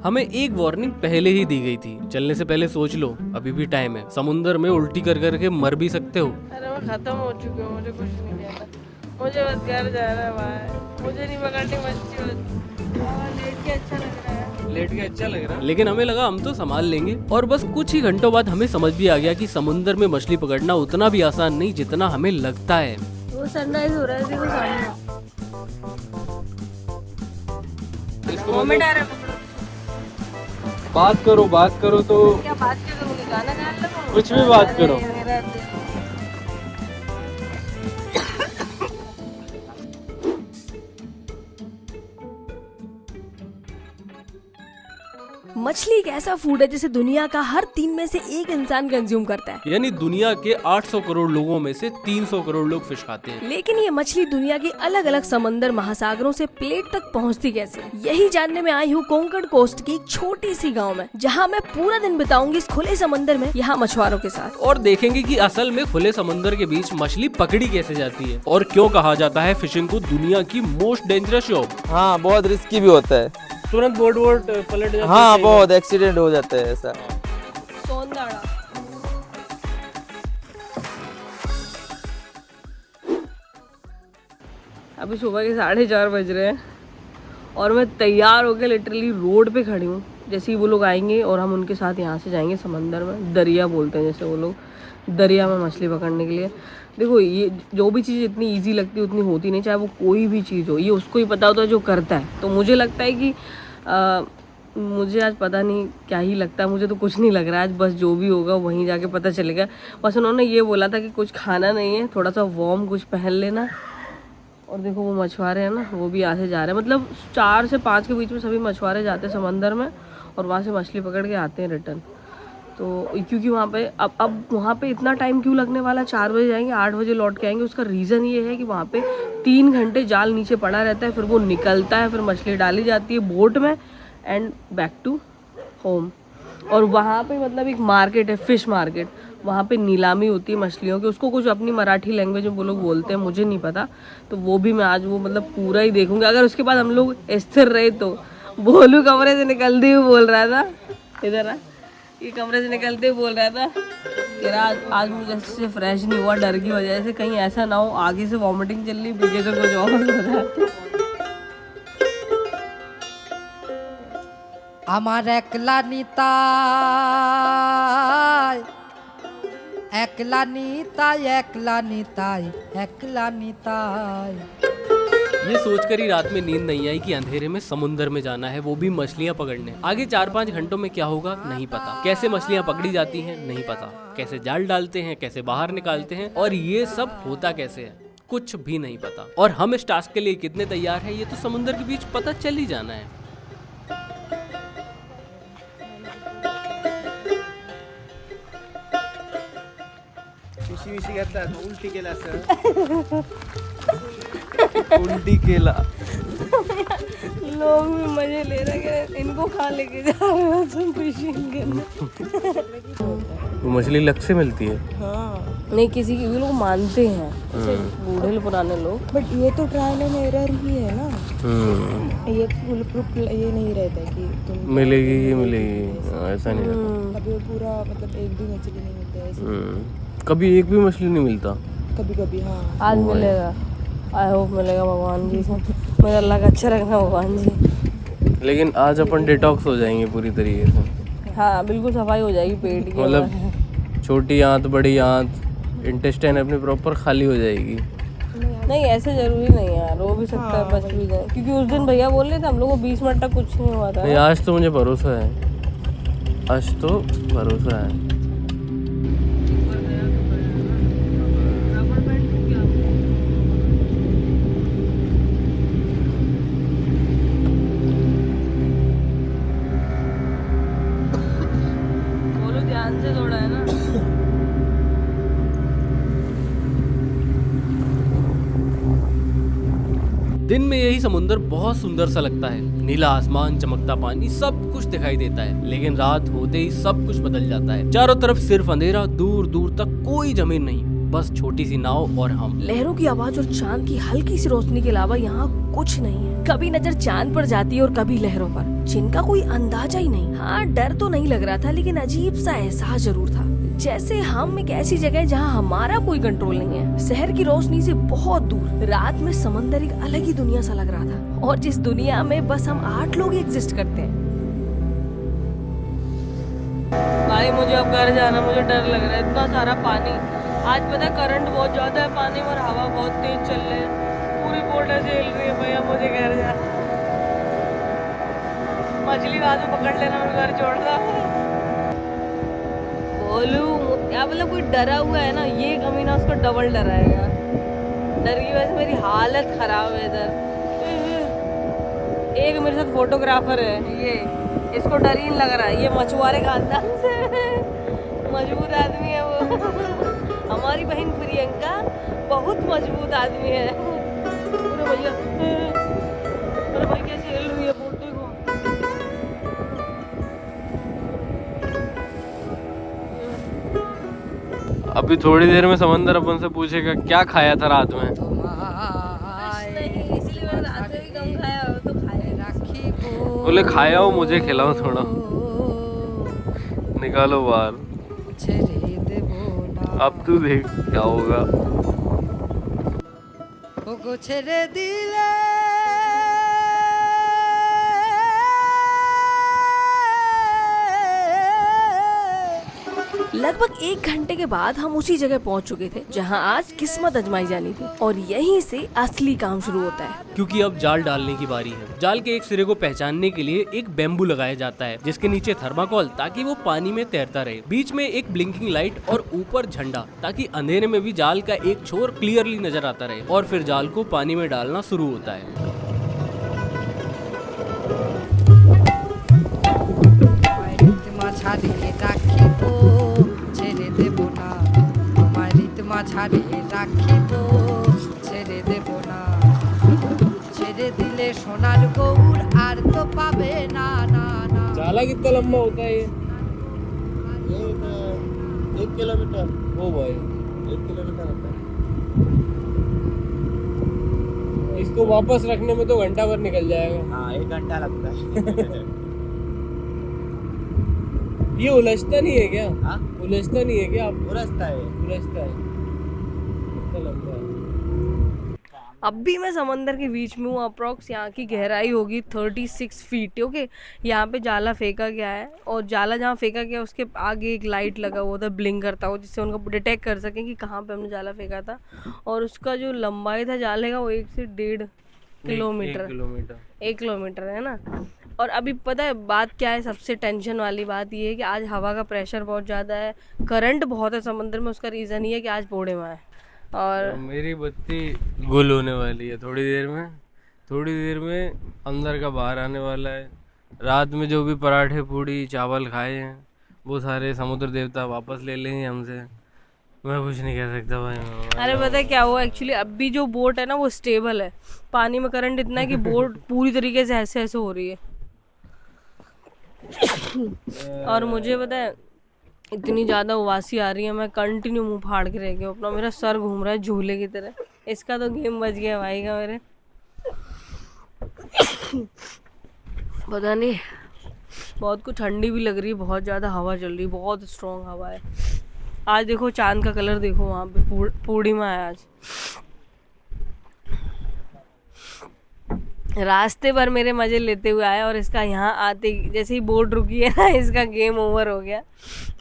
हमें एक वार्निंग पहले ही दी गई थी, चलने से पहले सोच लो, अभी भी टाइम है। समुंदर में उल्टी कर करके मर भी सकते हो। अरे मैं खत्म हो चुकी हूँ, मुझे कुछ नहीं कहना, मुझे बस घर जाना है भाई, मुझे नहीं पकड़नी मच्छी। लेट के अच्छा लग रहा है, लेट के अच्छा लग रहा है, लेकिन हमें लगा हम तो संभाल लेंगे। और बस कुछ ही घंटों बाद हमें समझ भी आ गया कि समुंदर में मछली पकड़ना उतना भी आसान नहीं जितना हमें लगता है। वो सनराइज हो रहा है देखो सामने। मोमेंट आ रहा है, बात करो तो क्या बात क्या करूँगी, गाना गाने लगूँ? कुछ भी बात करो। मछली एक ऐसा फूड है जिसे दुनिया का हर 3 में से 1 इंसान कंज्यूम करता है। यानी दुनिया के 800 करोड़ लोगों में से 300 करोड़ लोग फिश खाते हैं। लेकिन ये मछली दुनिया की अलग अलग समंदर महासागरों से प्लेट तक पहुंचती कैसे, यही जानने में आई हूँ कोंकण कोस्ट की एक छोटी सी गांव में, जहां मैं पूरा दिन बिताऊंगी इस खुले समंदर में यहाँ मछुआरों के साथ। और देखेंगे कि असल में खुले समंदर के बीच मछली पकड़ी कैसे जाती है और क्यों कहा जाता है फिशिंग को दुनिया की मोस्ट डेंजरस जॉब। हाँ, बहुत रिस्की भी होता है। तुरंत बोट पलट जाती है। हाँ, बहुत एक्सीडेंट हो जाता है ऐसा। सोनदाड़ा अभी सुबह के 4:30 बज रहे हैं और मैं तैयार होकर लिटरली रोड पे खड़ी हूँ। जैसे ही वो लोग आएंगे और हम उनके साथ यहाँ से जाएंगे समंदर में, दरिया बोलते हैं जैसे वो लोग, दरिया में मछली पकड़ने के लिए। देखो ये जो भी चीज़ इतनी इजी लगती है उतनी होती नहीं, चाहे वो कोई भी चीज़ हो, ये उसको ही पता होता है जो करता है। तो मुझे लगता है कि मुझे आज पता नहीं क्या ही लगता है, मुझे तो कुछ नहीं लग रहा है आज, बस जो भी होगा वहीं जाके पता चलेगा। बस उन्होंने ये बोला था कि कुछ खाना नहीं है, थोड़ा सा वार्म कुछ पहन लेना। और देखो वो मछुआरे हैं ना, वो भी यहाँ से जा रहे हैं, मतलब 4 से 5 के बीच में सभी मछुआरे जाते हैं समंदर में और वहाँ से मछली पकड़ के आते हैं रिटर्न। तो क्योंकि वहाँ पे अब वहाँ पे इतना टाइम क्यों लगने वाला, 4 बजे जाएंगे 8 बजे लौट के आएंगे, उसका रीज़न ये है कि वहाँ पे 3 घंटे जाल नीचे पड़ा रहता है, फिर वो निकलता है, फिर मछली डाली जाती है बोट में एंड बैक टू होम। और वहाँ पे मतलब एक मार्केट है, फिश मार्केट, वहाँ पे नीलामी होती है मछलियों की, उसको कुछ अपनी मराठी लैंग्वेज में वो लोग बोलते हैं, मुझे नहीं पता। तो वो भी मैं आज वो मतलब पूरा ही देखूँगी। अगर उसके बाद हम लोग स्थिर रहे तो भोलू कमरे से निकलते हुए बोल रहा था, इधर आ, ये कमरे से निकलते हुए बोल रहा था कि आज मुझे अच्छे फ्रेश नहीं हुआ डर की वजह से, कहीं ऐसा ना हो आगे से वॉमिटिंग चल रही पीछे से कुछ और हो रहा है। আমার একলা নিতাই একলা নিতাই একলা নিতাই একলা নিতাই। ये सोचकर ही रात में नींद नहीं आई कि अंधेरे में समुंदर में जाना है, वो भी मछलियाँ पकड़ने। आगे 4-5 घंटों में क्या होगा नहीं पता, कैसे मछलियाँ पकड़ी जाती हैं नहीं पता, कैसे जाल डालते हैं, कैसे बाहर निकालते हैं, और ये सब होता कैसे है कुछ भी नहीं पता। और हम इस टास्क के लिए कितने तैयार हैं ये तो समुंदर के बीच पता चल ही जाना है। उल्टी केला सर। उल्टी केला लोग भी मजे ले रहे हैं, इनको खा लेके जा रहे हैं तुम फिशिंग करने। वो मछली लग से मिलती है। हाँ नहीं, किसी की भी लोग मानते हैं, बूढ़े पुराने लोग। बट ये तो ट्रायल एंड एरर ही है ना, ये फुल प्रूफ ये नहीं रहता कि तुम मिलेगी ही मिलेगी, ऐसा नहीं रहता। कभी पूरा मतलब एक भी मछली नहीं मिलता है, कभी एक भी मछली नहीं मिलता। कभी कभी। हाँ, आज मिलेगा, आई होप मिलेगा भगवान जी से, मुझे अल्लाह का अच्छा रखना भगवान जी। लेकिन आज अपन डिटॉक्स हो जाएंगे पूरी तरीके से। हाँ बिल्कुल सफाई हो जाएगी पेट की, मतलब छोटी आंत बड़ी आंत इंटेस्टाइन अपनी प्रॉपर खाली हो जाएगी। नहीं ऐसे जरूरी नहीं है यार, हो भी सकता है बच भी जाए, क्योंकि उस दिन भैया बोल रहे थे हम लोग को 20 मिनट तक कुछ नहीं हुआ था। नहीं, आज तो मुझे भरोसा है, आज तो भरोसा है। बोलो ध्यान से दौड़ा है ना। दिन में यही समुंदर बहुत सुंदर सा लगता है, नीला आसमान, चमकता पानी, सब कुछ दिखाई देता है। लेकिन रात होते ही सब कुछ बदल जाता है। चारों तरफ सिर्फ अंधेरा, दूर दूर तक कोई जमीन नहीं, बस छोटी सी नाव और हम। लहरों की आवाज और चांद की हल्की सी रोशनी के अलावा यहाँ कुछ नहीं है। कभी नजर चांद पर जाती है और कभी लहरों पर, जिनका कोई अंदाजा ही नहीं। हाँ, डर तो नहीं लग रहा था, लेकिन अजीब सा एहसास जरूर था, जैसे हम एक ऐसी जगह जहाँ हमारा कोई कंट्रोल नहीं है। शहर की रोशनी से बहुत दूर रात में समंदर एक अलग ही दुनिया सा लग रहा था, और जिस दुनिया में बस हम 8 लोग ही एग्जिस्ट करते हैं। भाई मुझे अब घर जाना, मुझे डर लग रहा है, इतना सारा पानी। आज पता है करंट बहुत ज्यादा है पानी में और हवा बहुत तेज चल रही है, पूरी बोट ऐसे हिल रही है। भैया मुझे घर जाना, मछली बाद में पकड़ लेना, मैं घर छोड़ रहा बोलू क्या। मतलब कोई डरा हुआ है ना, ये कमीना उसको डबल डराएगा। डर की वजह से मेरी हालत खराब है इधर। एक मेरे साथ फोटोग्राफर है, ये इसको डर ही नहीं लग रहा है, ये मछुआरे खानदान से मजबूत आदमी है वो। हमारी बहन प्रियंका बहुत मजबूत आदमी है। अरे भैया, अरे भाई कैसे हिल रही है बोट, देखो। अभी थोड़ी देर में समंदर अपन से पूछेगा क्या खाया था रात में। नहीं, इसलिए मैंने रात में भी कम खाया हो तो खाया। बोले खाया हो, मुझे खिलाओ थोड़ा, निकालो बाहर। अब तू देख क्या होगा। ছেড়ে দিলে लगभग 1 घंटे के बाद हम उसी जगह पहुंच चुके थे जहां आज किस्मत आजमाई जानी थी, और यहीं से असली काम शुरू होता है। क्योंकि अब जाल डालने की बारी है। जाल के एक सिरे को पहचानने के लिए एक बैम्बू लगाया जाता है, जिसके नीचे थर्माकोल, ताकि वो पानी में तैरता रहे। बीच में एक ब्लिंकिंग लाइट और ऊपर झंडा, ताकि अंधेरे में भी जाल का एक छोर क्लियरली नजर आता रहे। और फिर जाल को पानी में डालना शुरू होता है। ছাড়িয়ে রাখিব ছেড়ে দেব না, আমার রিতমা ছাড়িয়ে রাখিব ছেড়ে দেব না, ছেড়ে দিলে সোনার গৌর আর তো পাবে না না না। जाला कितना लंबा होता है ये? 1 किलोमीटर। ओ भाई, 1 किलोमीटर होता है। इसको वापस रखने में तो घंटा भर निकल जाएगा। हाँ, 1 घंटा लगता है। ये उलझता नहीं है क्या? हाँ, उलझता नहीं है क्या? आप उलझता है। उलझता है, कितना लंबा है। अब भी मैं समंदर के बीच में हूँ। अप्रॉक्स यहाँ की गहराई होगी 36 फीट। ओके, यहाँ पे जाला फेंका गया है, और जाला जहाँ फेंका गया उसके आगे एक लाइट लगा हुआ था, ब्लिंक करता हुआ, जिससे उनको डिटेक्ट कर सकें कि कहाँ पे हमने जाला फेंका था। और उसका जो लंबाई था जाले का वो 1 से 1.5 किलोमीटर। 1 किलोमीटर है ना। और अभी पता है बात क्या है, सबसे टेंशन वाली बात ये है कि आज हवा का प्रेशर बहुत ज़्यादा है, करंट बहुत है समंदर में। उसका रीज़न ये है कि आज पूर्णिमा है। और मेरी बत्ती गुल होने वाली है थोड़ी देर में अंदर का बाहर आने वाला है। रात में जो भी पराठे पूड़ी चावल खाए हैं वो सारे समुद्र देवता वापस ले लेंगे हमसे। मैं कुछ नहीं कह सकता भाई। अरे पता है क्या हुआ एक्चुअली, अभी जो बोट है ना वो स्टेबल है। पानी में करंट इतना है कि बोट पूरी तरीके से ऐसे ऐसे हो रही है। और मुझे पता है इतनी ज़्यादा उबासी आ रही है, मैं कंटिन्यू मुंह फाड़ के रह गया अपना। मेरा सर घूम रहा है झूले की तरह। इसका तो गेम बच गया भाई का मेरे। पता नहीं, बहुत कुछ ठंडी भी लग रही है, बहुत ज़्यादा हवा चल रही है, बहुत स्ट्रॉन्ग हवा है। आज देखो चांद का कलर देखो, वहाँ पे पूर्णिमा है आज। रास्ते पर मेरे मज़े लेते हुए आया, और इसका यहाँ आते जैसे ही बोट रुकी है ना, इसका गेम ओवर हो गया।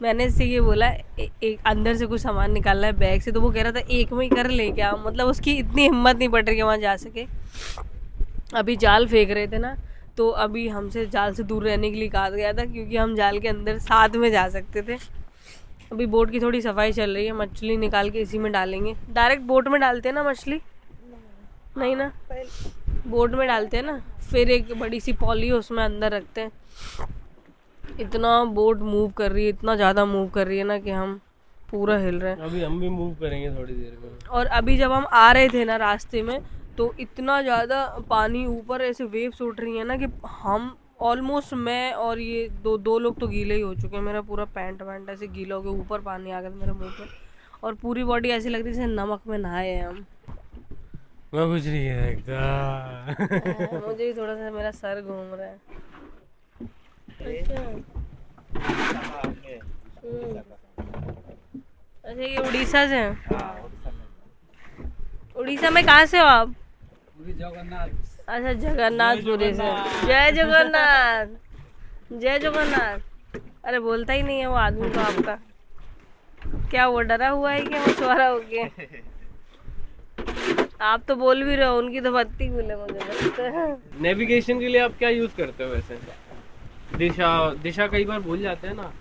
मैंने इससे ये बोला एक अंदर से कुछ सामान निकालना है बैग से, तो वो कह रहा था एक में ही कर ले क्या। मतलब उसकी इतनी हिम्मत नहीं पड़ रही कि वहाँ जा सके। अभी जाल फेंक रहे थे ना, तो अभी हमसे जाल से दूर रहने के लिए कहा गया था, क्योंकि हम जाल के अंदर साथ में जा सकते थे। अभी बोट की थोड़ी सफाई चल रही है, मछली निकाल के इसी में डालेंगे। डायरेक्ट बोट में डालते हैं ना मछली? नहीं ना, बोट में डालते हैं ना, फिर एक बड़ी सी पॉली उसमें अंदर रखते हैं। इतना बोट मूव कर रही है, इतना ज़्यादा मूव कर रही है ना कि हम पूरा हिल रहे हैं। अभी हम भी मूव करेंगे थोड़ी देर में। और अभी जब हम आ रहे थे ना रास्ते में, तो इतना ज़्यादा पानी ऊपर ऐसे वेव्स उठ रही है ना कि हम ऑलमोस्ट, मैं और ये दो लोग तो गीले ही हो चुके हैं। मेरा पूरा पैंट वैंट ऐसे गीला हो गया, ऊपर पानी आ गया मेरे मुंह पे। और पूरी बॉडी ऐसी लगती है जैसे नमक में नहाए हैं हम। मैं कुछ नहीं है एकदम। मुझे भी थोड़ा सा मेरा सर घूम रहा है। अच्छा ये उड़ीसा से हैं? उड़ीसा में कहाँ से हो आप? अच्छा जगन्नाथपुरी से। जय जगन्नाथ, जय जगन्नाथ। अरे बोलता ही नहीं है वो आदमी तो आपका। क्या वो डरा हुआ है कि मछुआरा हो गया? आप तो बोल भी रहे हो, उनकी तो बत्ती खुले मुझे लगता है। नेविगेशन के लिए आप क्या यूज करते हो वैसे? दिशा कई बार भूल जाते हैं ना,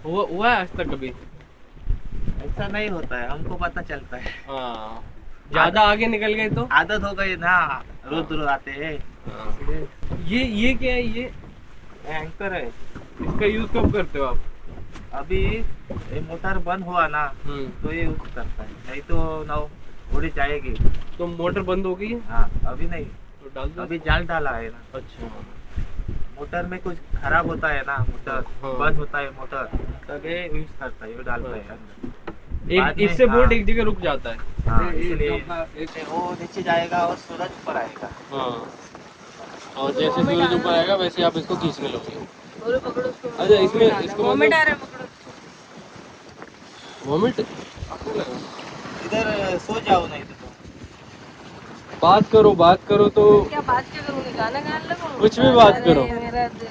हुआ है आज तक कभी? ऐसा नहीं होता है, हमको पता चलता है। हाँ, ज्यादा आगे निकल गए तो आदत हो गई ना, रोज रोज आते हैं। ये क्या है? ये एंकर है। इसका यूज कब करते हो आप? अभी ये मोटर बंद हुआ ना तो ये यूज करता है, नहीं तो ना उड़ी जाएगी। तो मोटर बंद हो गई है? हाँ अभी नहीं, तो डाल दो। अभी जाल डाला है ना। अच्छा, मोटर में कुछ खराब होता है ना, मोटर हाँ। बंद होता है मोटर, तब ये यूज करता है, ये डालता है अंदर। बाद में, इससे बोट हाँ। एक जगह रुक जाता है। हाँ, इसलिए वो नीचे जाएगा और सूरज ऊपर आएगा। हाँ, और जैसे सूरज ऊपर आएगा वैसे आप इसको खींचने लगोगे। बोलो पकड़ो उसको। अच्छा, इसमें इसको वोमिट आ रहा है, पकड़ो। वोमिट? इधर सो जाओ नहीं तो। बात करो तो क्या बात क्या करूँगी, गाना गाने लगूँ? कुछ भी बात करो। मेरा दिल।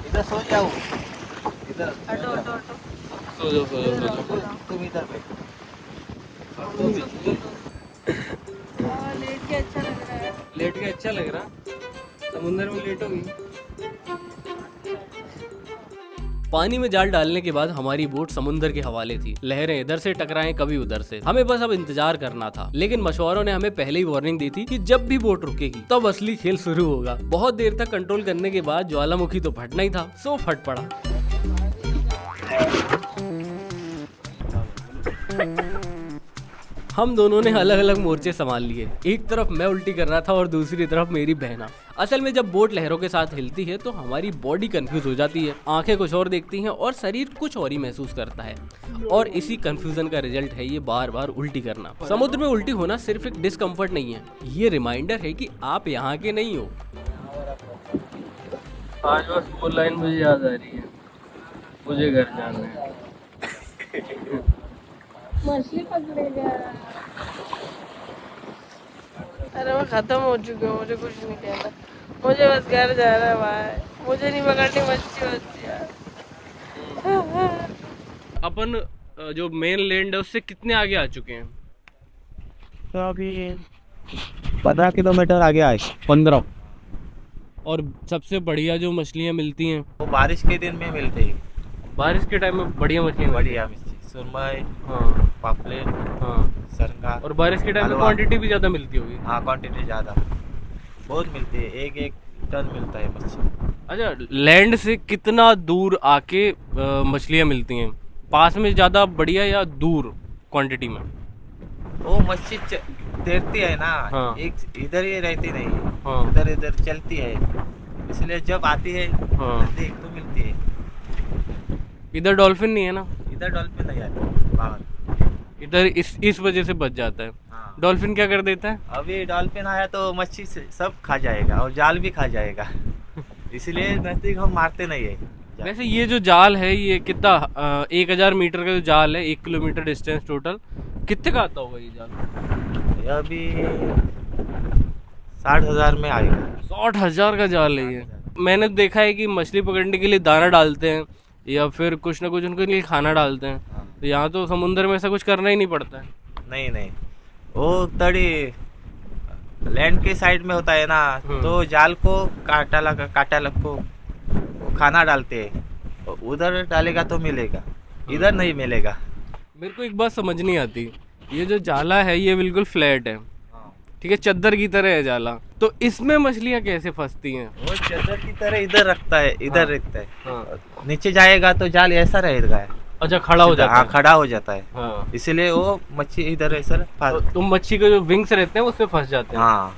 इधर सो जाओ, इधर हटो हटो हटो। सो जाओ। तुम इधर बैठो। लेट के अच्छा लग रहा है। लेट के अच्छा लग रहा? समुद्र में लेट होगी। पानी में जाल डालने के बाद हमारी बोट समुद्र के हवाले थी। लहरें इधर से टकराएं, कभी उधर से। हमें बस अब इंतजार करना था, लेकिन मछुआरों ने हमें पहले ही वार्निंग दी थी कि जब भी बोट रुकेगी तब असली खेल शुरू होगा। बहुत देर तक कंट्रोल करने के बाद ज्वालामुखी तो फटना ही था, सो फट पड़ा। हम दोनों ने अलग अलग मोर्चे संभाल लिए। एक तरफ मैं उल्टी कर रहा था और दूसरी तरफ मेरी बहना। असल में जब बोट लहरों के साथ हिलती है तो हमारी बॉडी कंफ्यूज हो जाती है, आंखें कुछ और देखती हैं और शरीर कुछ और ही महसूस करता है। और इसी कंफ्यूजन का रिजल्ट है ये बार बार उल्टी करना। समुद्र में उल्टी होना सिर्फ एक डिस्कम्फर्ट नहीं है, ये रिमाइंडर है कि आप यहाँ के नहीं हो। आज बस वो लाइन मुझे याद आ रही है, मुझे घर जाना है। मछली पकड़ेगा। अरे मैं खत्म हो चुकी हूँ, मुझे कुछ नहीं कहना, मुझे बस घर जाना है भाई, मुझे नहीं पकड़नी मछली यार। अपन जो मेन लैंड है उससे कितने आगे आ चुके हैं? तो अभी 15 किलोमीटर आगे आए। 15। और सबसे बढ़िया जो मछलियाँ मिलती हैं वो बारिश के दिन में मिलते हैं। बारिश के टाइम में बढ़िया मछलियाँ बढ़िया मछली, सुरमई, हाँ पापलेट, हाँ। सरंगा। और बारिश के टाइम में हलवा। क्वांटिटी भी ज़्यादा मिलती होगी। हाँ क्वांटिटी ज़्यादा बहुत मिलती है, एक टन मिलता है मछली। अच्छा, लैंड से कितना दूर आके मछलियाँ मिलती हैं? पास में ज़्यादा बढ़िया या दूर क्वांटिटी में? वो मच्छी तैरती है ना, हाँ। एक इधर ही रहती नहीं, हाँ। इधर इधर चलती है, इसलिए जब आती है हाँ। देख तो मिलती है। इधर डॉल्फिन नहीं है ना? इधर डॉल्फिन नहीं आती बाहर, इधर इस वजह से बच जाता है। हाँ। डॉल्फिन क्या कर देता है? अभी डॉल्फिन आया तो मच्छी से सब खा जाएगा और जाल भी खा जाएगा, इसलिए नजदीक हम मारते नहीं है। वैसे ये जो जाल है ये कितना 1000 मीटर का जो जाल है, 1 किलोमीटर डिस्टेंस टोटल, कितने का आता होगा ये जाल? ये अभी 60,000 में आएगा। 60,000 का जाल है ये। मैंने देखा है कि मछली पकड़ने के लिए दाना डालते हैं या फिर कुछ ना कुछ उनके लिए खाना डालते हैं, तो यहाँ तो समुद्र में ऐसा कुछ करना ही नहीं पड़ता है। नहीं नहीं, वो तड़ी लैंड के साइड में होता है ना, तो जाल को काटा लग को वो खाना डालते हैं, उधर डालेगा तो मिलेगा, इधर नहीं मिलेगा। मेरे को एक बात समझ नहीं आती, ये जो जाला है ये बिल्कुल फ्लैट है, ठीक है, चद्दर की तरह है जाला, तो इसमें मछलियाँ कैसे फंसती हैं? वो चद्दर की तरह इधर रखता है, इधर रखता है, हाँ। नीचे जाएगा तो जाल ऐसा रहेगा। अच्छा, खड़ा हो जाता हाँ है। खड़ा हो जाता है, हाँ। इसीलिए वो मच्छी इधर ऐसा तो मच्छी के जो विंग्स रहते हैं उसमें फंस जाते हैं। हाँ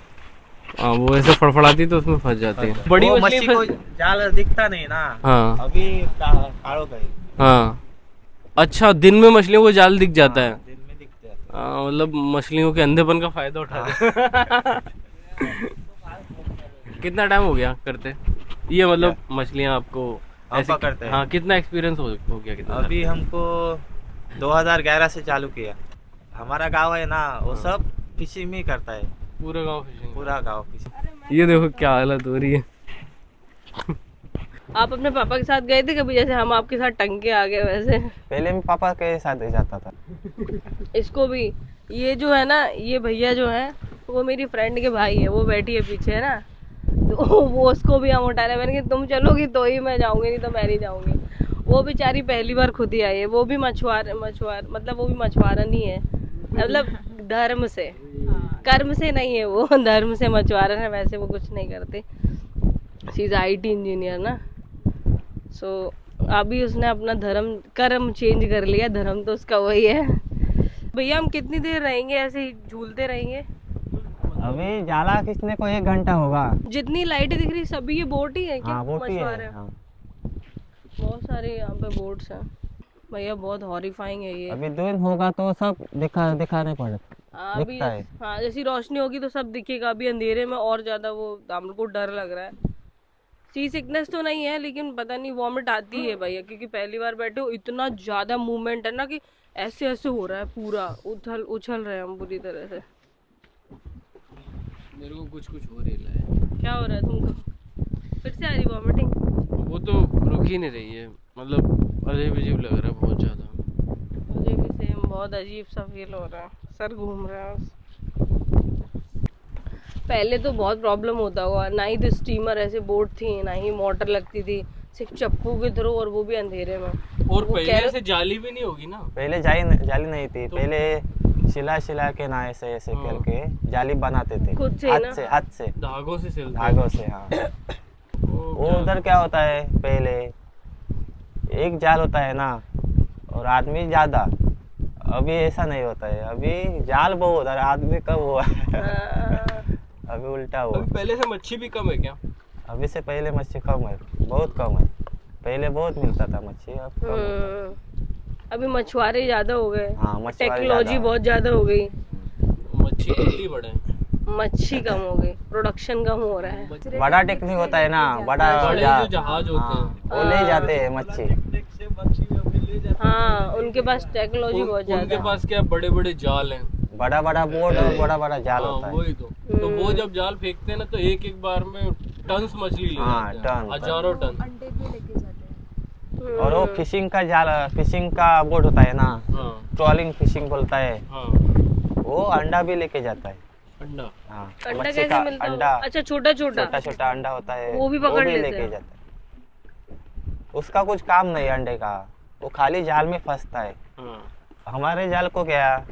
हाँ, वो ऐसे फड़फड़ाती तो उसमें फंस जाती है। बड़ी वो मछली मच्छी को जाल दिखता नहीं ना। हाँ अभी काढ़ो गई। हाँ, अच्छा, दिन में मछलियों को जाल दिख जाता है। दिन में दिखते हैं। हाँ, मतलब मछलियों के अंधेपन का फायदा उठाते। कितना टाइम हो गया करते ये, मतलब मछलियाँ आपको हम ऐसे पकड़ते हैं। हाँ, कितना एक्सपीरियंस हो गया कितना? अभी हमको 2011 से चालू किया। हमारा गांव है ना, वो सब फिशिंग ही करता है, पूरा गांव फिशिंग। पूरा गांव फिशिंग। ये देखो क्या हालत हो रही है। आप अपने पापा के साथ गए थे कभी, जैसे हम आपके साथ टंग के आ गए वैसे? पहले मैं पापा के साथ ही जाता था। इसको भी, ये जो है ना, ये भैया जो है वो मेरी फ्रेंड के भाई है, वो बैठी है पीछे है ना, तो वो उसको भी हम उठा रहे हैं। मैंने कहा तुम चलोगी तो ही मैं जाऊंगी, नहीं तो मैं नहीं जाऊंगी। वो बेचारी पहली बार खुद ही आई है, वो भी मछुआर मतलब वो भी मछुआरन ही है, मतलब धर्म से, कर्म से नहीं है वो, धर्म से मछुआरन है। वैसे वो कुछ नहीं करते, शी इज IT इंजीनियर ना। सो अभी उसने अपना धर्म कर्म चेंज कर लिया, धर्म तो उसका वही है। भैया हम कितनी देर रहेंगे ऐसे ही झूलते रहेंगे? अभी जाला खींचने को 1 घंटा होगा। जितनी लाइटें दिख रही सभी ये बोट ही है क्या? हाँ बोट ही मछुआरे है। हाँ। बहुत सारे यहाँ पे बोट्स हैं भैया, बहुत हॉरिफाइंग है ये। अभी दिन होगा तो सब दिखाने पड़ता। हाँ, अभी दिखता है। हाँ, जैसी रोशनी होगी तो सब दिखेगा। अभी अंधेरे में और ज्यादा वो हम को डर लग रहा है। सी सिकनेस तो नहीं है, लेकिन पता नहीं वॉमिट आती है भैया, क्योंकि पहली बार बैठे हो, इतना ज्यादा मूवमेंट है ना कि ऐसे ऐसे हो रहा है, पूरा उछल रहे हैं हम पूरी तरह से। मेरे को कुछ हो रहा है। क्या हो रहा है तुमको? फिर से आ रही वॉमिटिंग? वो तो रुक ही नहीं रही है, मतलब अजीब अजीब लग रहा है बहुत ज़्यादा। मुझे भी सेम बहुत अजीब सा फील हो रहा है, सर घूम रहा है। पहले तो बहुत प्रॉब्लम होता होगा, ना ही तो स्टीमर ऐसे बोट थी, ना ही मोटर लगती थी, सिर्फ चप्पू के थ्रू, और वो भी अंधेरे में। और पहले ऐसे जाली भी नहीं होगी ना? पहले जाली नहीं थी, पहले सिला के ना ऐसे ऐसे करके जाली बनाते थे, खुद से ना? हाथ से धागों से सिलते। धागों से। हाँ। वो उधर क्या होता है, पहले एक जाल होता है ना और आदमी ज्यादा। अभी ऐसा नहीं होता है, अभी जाल बहुत और आदमी कम हुआ है। अभी उल्टा हुआ। अभी पहले से मच्छी भी कम है क्या? अभी से पहले मच्छी कम है, बहुत कम है। पहले बहुत मिलता था मच्छी, अब कम होता है। अभी मछुआरे ज्यादा हो गए, हाँ, मछुआरे टेक्नोलॉजी ज्यादा। बहुत ज्यादा हो गई, मच्छी कितनी बड़े मच्छी कम हो गई, प्रोडक्शन कम हो रहा है। बड़ा टेक्निक होता है ना, बड़ा बड़े जो जहाज होते हाँ, हैं, वो ले जाते हैं मच्छी। हाँ, उनके पास टेक्नोलॉजी बहुत उनके ज्यादा। पास क्या बड़े बड़े जाल हैं। बड़ा बोट और बड़ा जाल हाँ, होता है। वही तो वो जब जाल फेंकते हैं ना, तो एक बार में टन्स मछली ले हाँ, जाते हैं, टन। हजारों टन। और वो फिशिंग का जाल, फिशिंग का बोट होता है ना, हाँ ट्रॉलिंग फिशिंग बोलता है, हाँ, वो अंडा भी लेके जाता है। अंडा। हाँ, अंडा मच्छी कैसे का मिलता है? अंडा, अच्छा, छोटा छोटा। छोटा अंडा होता है, वो भी पकड़ लेते लेके हैं। जाता है। उसका कुछ काम नहीं है अंडे का, वो खाली जाल में फंसता है। हाँ, हमारे जाल को क्या,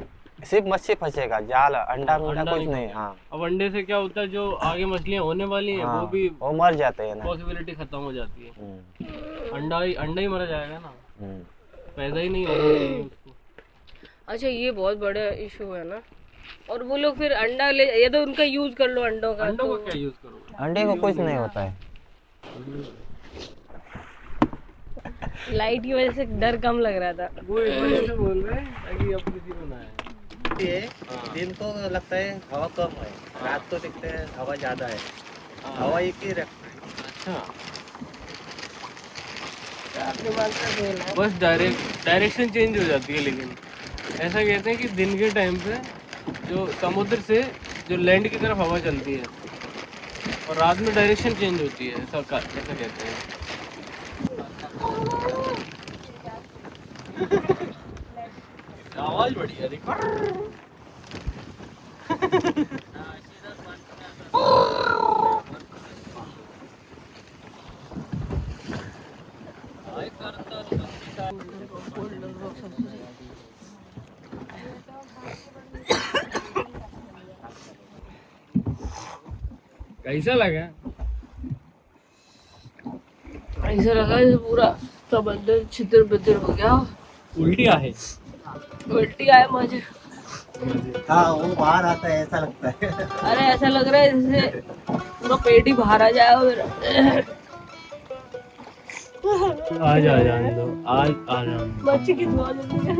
सिर्फ मच्छी फंसेगा, जाल अंडा कुछ नहीं नहीं। हाँ, अब अंडे से क्या होता है, जो आगे मछलियां होने वाली हैं हाँ, वो भी वो मर जाते हैं ना। पॉसिबिलिटी खत्म हो जाती है। हम्म, अंडा ही मरा जाएगा ना, हम्म। पैदा ही नहीं होगा उसको। अच्छा, ये बहुत बड़ा इशू है ना। और वो लोग फिर अंडा ले, ये तो उनका यूज कर लो अंडों का। अंडों तो को क्या यूज करोगे? अंडे को कुछ नहीं होता है। लाइट की वजह से डर कम लग रहा था। वो इस वजह से बोल रहे हैं ताकि अपनी सी बनाए। दिन को लगता है हवा कम है, रात को दिखते हैं हवा ज्यादा है। हवा एक ही रखता है। अच्छा, दिमाग का खेल है। बस डायरेक्शन चेंज हो जाती है। लेकिन ऐसा कहते हैं कि दिन के टाइम पे जो समुद्र से जो लैंड की तरफ हवा चलती है और रात में डायरेक्शन चेंज होती है, ऐसा कहते हैं। आवाज बढ़िया देखो। कैसा लगा? ऐसा लगा जैसे पूरा समंदर छितर बितर हो गया। उल्टी आहे। उल्टी आए मुझे। हाँ, वो बाहर आता है ऐसा लगता है। अरे ऐसा लग रहा है जैसे पूरा पेट ही बाहर आ जाएगा मेरा। आज आ जाने दो, आज आ जाने दो। मच्छी की दुआ देंगे।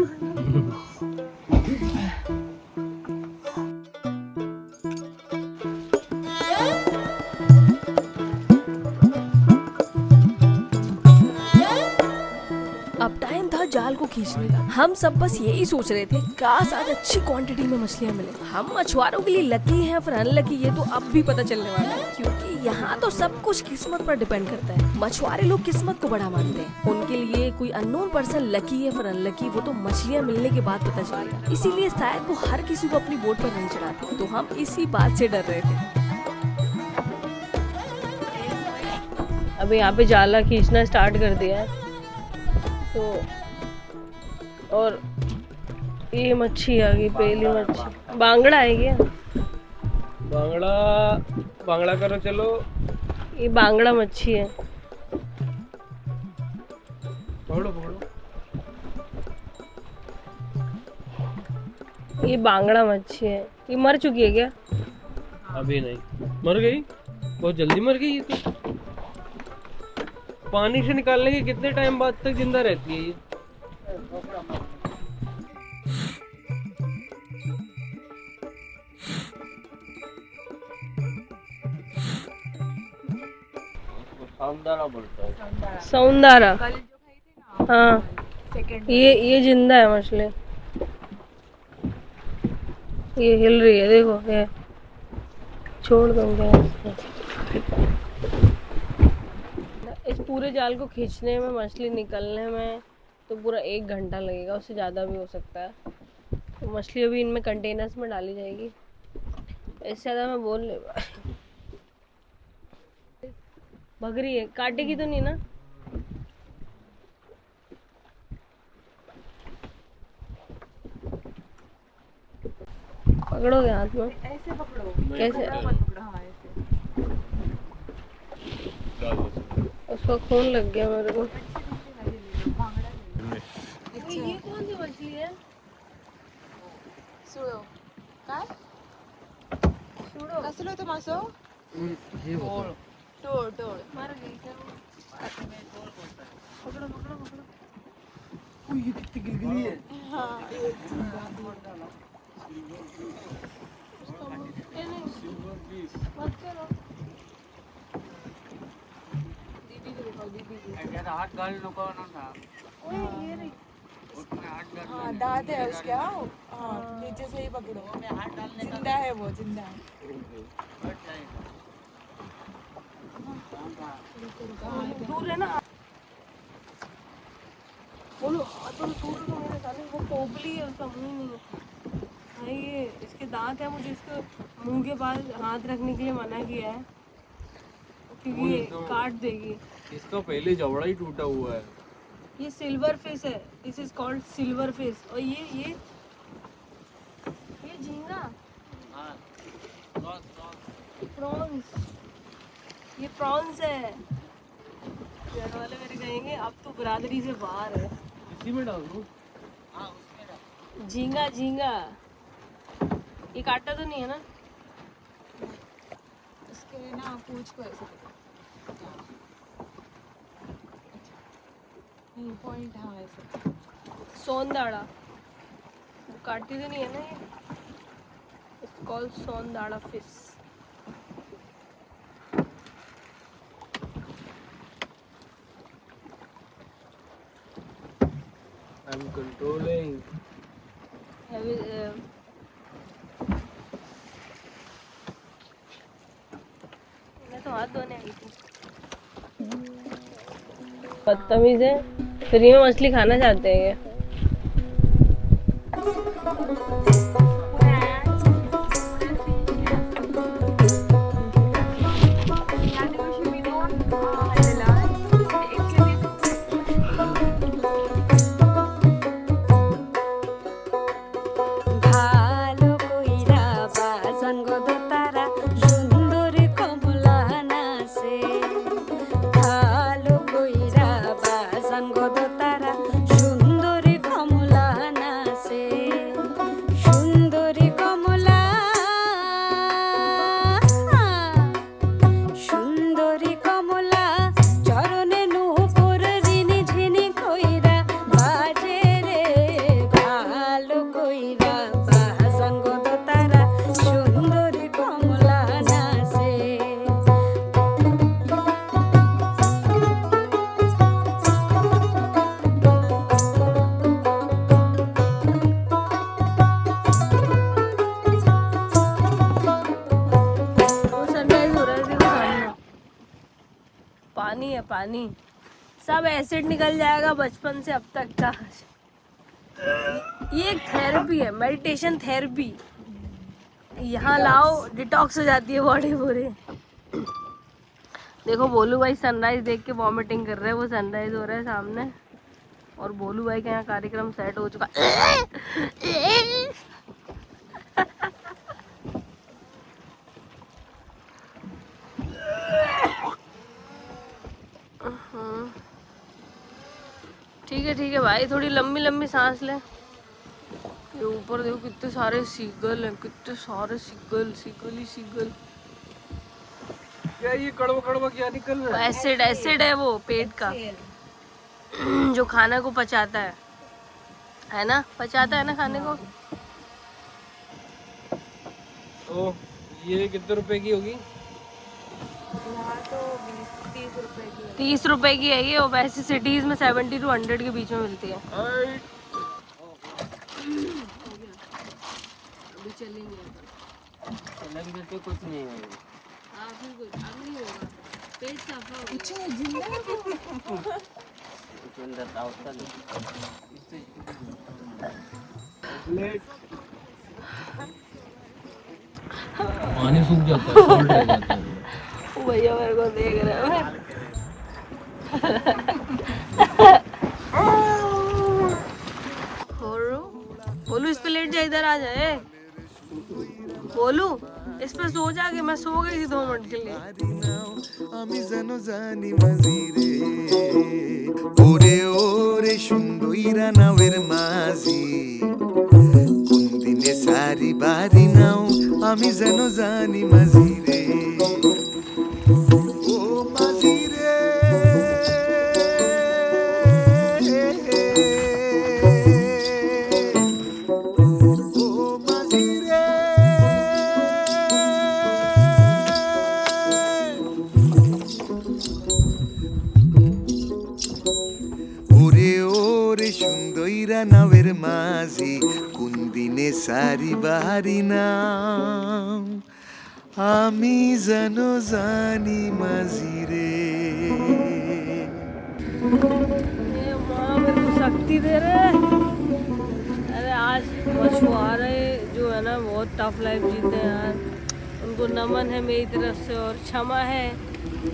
अब टाइम था जाल को खींचने का। हम सब बस यही सोच रहे थे काश आज अच्छी क्वांटिटी में मछलियाँ मिले। हम मछुआरों के लिए लकी हैं फिर अनलकी, ये तो अब भी पता चलने वाला है, क्योंकि यहाँ तो सब कुछ किस्मत पर डिपेंड करता है। मछुआरे लोग किस्मत को बड़ा मानते हैं, उनके लिए कोई अननोन पर्सन लकी है फिर अनलकी वो तो मछलियाँ मिलने के बाद पता चलेगा। इसीलिए शायद वो हर किसी को अपनी बोट पर नहीं चढ़ाते, तो हम इसी बात से डर रहे थे। अब यहाँ पे जाला खींचना स्टार्ट कर दिया है तो, और ये मच्छी आ गई, पहली मच्छी बांगड़ा है क्या? बांगड़ा, बांगड़ा करो चलो। ये बांगड़ा मच्छी है। पकड़ो पकड़ो। ये बांगड़ा मच्छी है। ये मर चुकी है क्या? अभी नहीं, मर गई, बहुत जल्दी मर गई ये तो। पानी से निकालने के कितने टाइम बाद तक जिंदा रहती है ये? सौंदारा बोलता है। सौंदारा, हाँ ये जिंदा है मछली। ये हिल रही है, देखो ये छोड़ दूंगा इसको। इस पूरे जाल को खींचने में, मछली निकलने में तो पूरा 1 घंटा लगेगा, उससे ज़्यादा भी हो सकता है। तो मछली अभी इनमें कंटेनर्स में डाली जाएगी, इससे ज़्यादा मैं बोल नहीं पा। भग रही है, काटेगी तो नहीं ना? पकड़ोगे हाथ में? ऐसे पकड़ो, कैसे? पकड़ो, हाँ ऐसे। उसका खून लग गया मेरे को। ये कौन सी मछली है? सुड़ो काय? सुड़ो कसलो तो मासो? टोळ टोळ मार गई क्या? पकड़ो पकड़ो पकड़ो। ये कितनी गिलगिली है। हाँ मत करो। दीदी को दिखाओ, दीदी को। हाथ गाल नको ना था। ये रही। हाँ दांत है उसके, हाँ नीचे से ही पकड़ो। जिंदा है वो, जिंदा है। दूर है ना, बोलो तो दूर तो मेरे साले, वो पोपली है, उसका मुंह नहीं है। हाँ ये इसके दांत है, मुझे इसको मुंह के पास हाथ रखने के लिए मना किया है क्योंकि ये काट देगी। इसका पहले जबड़ा ही टूटा हुआ है। ये सिल्वर फिश है, this is called silver fish. और ये झींगा, प्रॉन्स, ये प्रॉन्स है। घर वाले मेरे कहेंगे अब तो बरादरी से बाहर है। इसी में डाल दो। झींगा झींगा, ये काटा तो नहीं है ना? इसके लिए ना पूंछ को ऐसे नहीं, पॉइंट, हाँ ऐसे। सोनदाड़ा, वो काटती तो नहीं है ना ये? इट्स कॉल्ड सोनदाड़ा फिश। I'm controlling. मैं तो हाथ धोने आई थी। बदतमीज है, फ्री में मछली खाना चाहते हैं ये। ভালো কইরা বাজান গো দোতারা সুন্দরী কমলা নাচে ভালো কইরা বাজান গো দোতারা সুন্দরী কমলা নাচে সুন্দরী কমলা সুন্দরী কমলা চরণে নূপুর पानी है पानी, सब एसिड निकल जाएगा बचपन से अब तक का। ये एक थेरेपी है, मेडिटेशन थेरेपी। यहाँ लाओ, डिटॉक्स हो जाती है बॉडी पूरी। देखो बोलू भाई सनराइज देख के वॉमिटिंग कर रहे हैं, वो सनराइज हो रहा है सामने और बोलू भाई का यहाँ कार्यक्रम सेट हो चुका। ठीक है भाई, थोड़ी लंबी लंबी सांस ले। ये ऊपर देखो कितने सारे सीगल हैं, कितने सारे सीगल, सीगल ही सीगल। क्या ये कड़वा कड़वा क्या निकल रहा है? एसिड एसिड है वो पेट का, जो खाना को पचाता है ना, पचाता है ना खाने को। तो ये कितने रुपए की होगी? 30 रुपए की है ये, और वैसे सिटीज में 70 to 100 के बीच में मिलती है। अभी चलेंगे कुछ नहीं है। फिर कुछ अब नहीं होगा, पेट साफा होगा। पानी सूख जाता है, सॉल्ट रह जाता है। भैया मेरे को देख रहे हैं। बोलू इस पे लेट जा, इधर आ जाए। बोलू इस पे सो जाके, मैं सो गई थी 2 मिनट के लिए। আমি যেন জানি মাঝিরে ওরে ওরে সুন্দরীরা নাওয়ের মাঝি কোন দিনে সারি বাড়ি নাও আমি যেন জানি মাঝিরে ও মাঝিরে সুন্দরীরা নাওয়ের মাঝি কোন দিনে সারি বাহারি নাও আমি যেন জানি মাঝি রে। माँ मेरे को शक्ति दे रहे। अरे आज मछुआरे जो है ना बहुत टफ लाइफ जीते हैं यार, उनको नमन है मेरी तरफ से और क्षमा है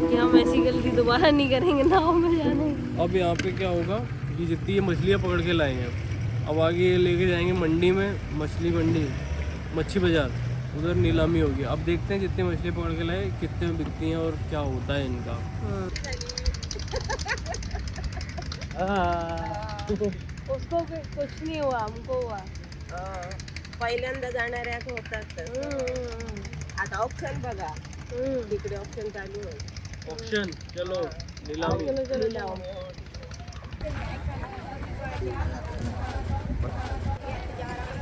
कि हम ऐसी गलती दोबारा नहीं करेंगे नाव में जाने। अब यहाँ पे क्या होगा, ये जितनी ये मछलियाँ पकड़ के लाए हैं, अब आगे ये लेके जाएंगे मंडी में, मछली मंडी, मच्छी बाजार, उधर नीलामी होगी। अब देखते हैं जितने मछलियाँ पकड़ के लाए कितने में बिकती हैं और क्या होता है इनका। उसको कुछ नहीं हुआ, हमको हुआ। पहिल्यांदा जाणाऱ्याक होतात आता ऑप्शन बघा, तिकडे ऑप्शन चालू आहे। ऑप्शन चलो नीलामी।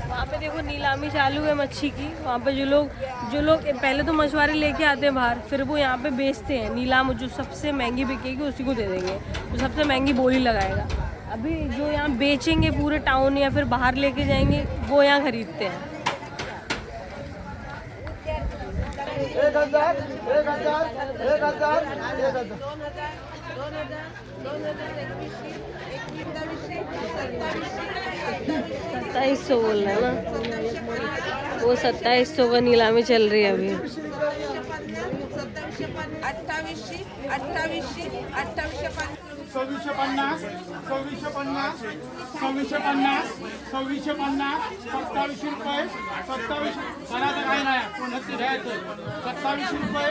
वहाँ पे देखो नीलामी चालू है मच्छी की। वहाँ पे जो लोग पहले तो मछुआरे लेके आते हैं बाहर, फिर वो यहाँ पे बेचते हैं। नीलाम जो सबसे महंगी बिकेगी उसी को दे देंगे, जो सबसे महंगी बोली लगाएगा। अभी जो यहाँ बेचेंगे पूरे टाउन या फिर बाहर लेके जाएंगे, वो यहाँ खरीदते हैं। सत्ताईस सौ बोल रहे हैं ना, वो 2700 का नीलामी चल रही है अभी।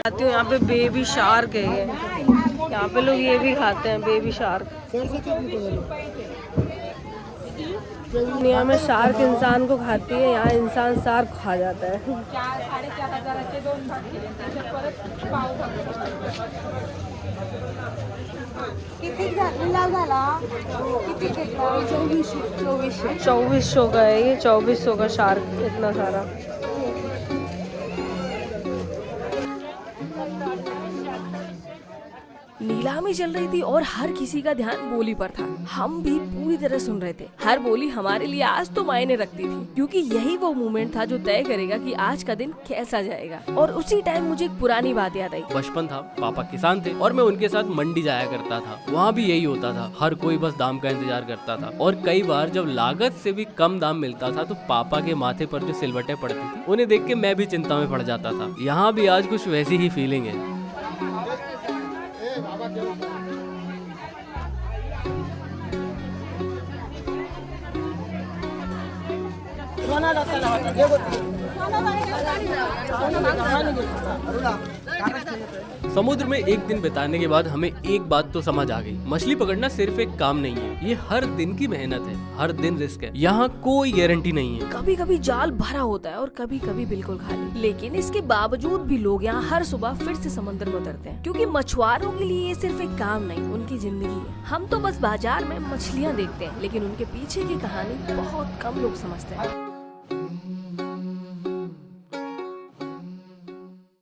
2750 यहाँ पे बेबी शार्क है ये, यहाँ पे लोग ये भी खाते हैं बेबी शार्क। दुनिया में शार्क इंसान को खाती है, यहाँ इंसान शार्क खा जाता है। किती लिलाव झाला? किती घेतला? 2400 का है ये, 2400 का शार्क, इतना सारा। नीला गुलामी चल रही थी और हर किसी का ध्यान बोली पर था। हम भी पूरी तरह सुन रहे थे। हर बोली हमारे लिए आज तो मायने रखती थी, क्योंकि यही वो मोमेंट था जो तय करेगा कि आज का दिन कैसा जाएगा। और उसी टाइम मुझे एक पुरानी बात याद आई। बचपन था, पापा किसान थे और मैं उनके साथ मंडी जाया करता था। वहाँ भी यही होता था, हर कोई बस दाम का इंतजार करता था। और कई बार जब लागत से भी कम दाम मिलता था तो पापा के माथे पर जो सिलवटें पड़ती थी उन्हें देख के मैं भी चिंता में पड़ जाता था। यहाँ भी आज कुछ वैसी ही फीलिंग है। समुद्र में एक दिन बिताने के बाद हमें एक बात तो समझ आ गई, मछली पकड़ना सिर्फ एक काम नहीं है, ये हर दिन की मेहनत है, हर दिन रिस्क है। यहाँ कोई गारंटी नहीं है। कभी कभी जाल भरा होता है और कभी कभी बिल्कुल खाली, लेकिन इसके बावजूद भी लोग यहाँ हर सुबह फिर से समुद्र में उतरते हैं, क्योंकि मछुआरों के लिए ये सिर्फ एक काम नहीं, उनकी जिंदगी है। हम तो बस बाजार में मछलियाँ देखते हैं, लेकिन उनके पीछे की कहानी बहुत कम लोग समझते हैं।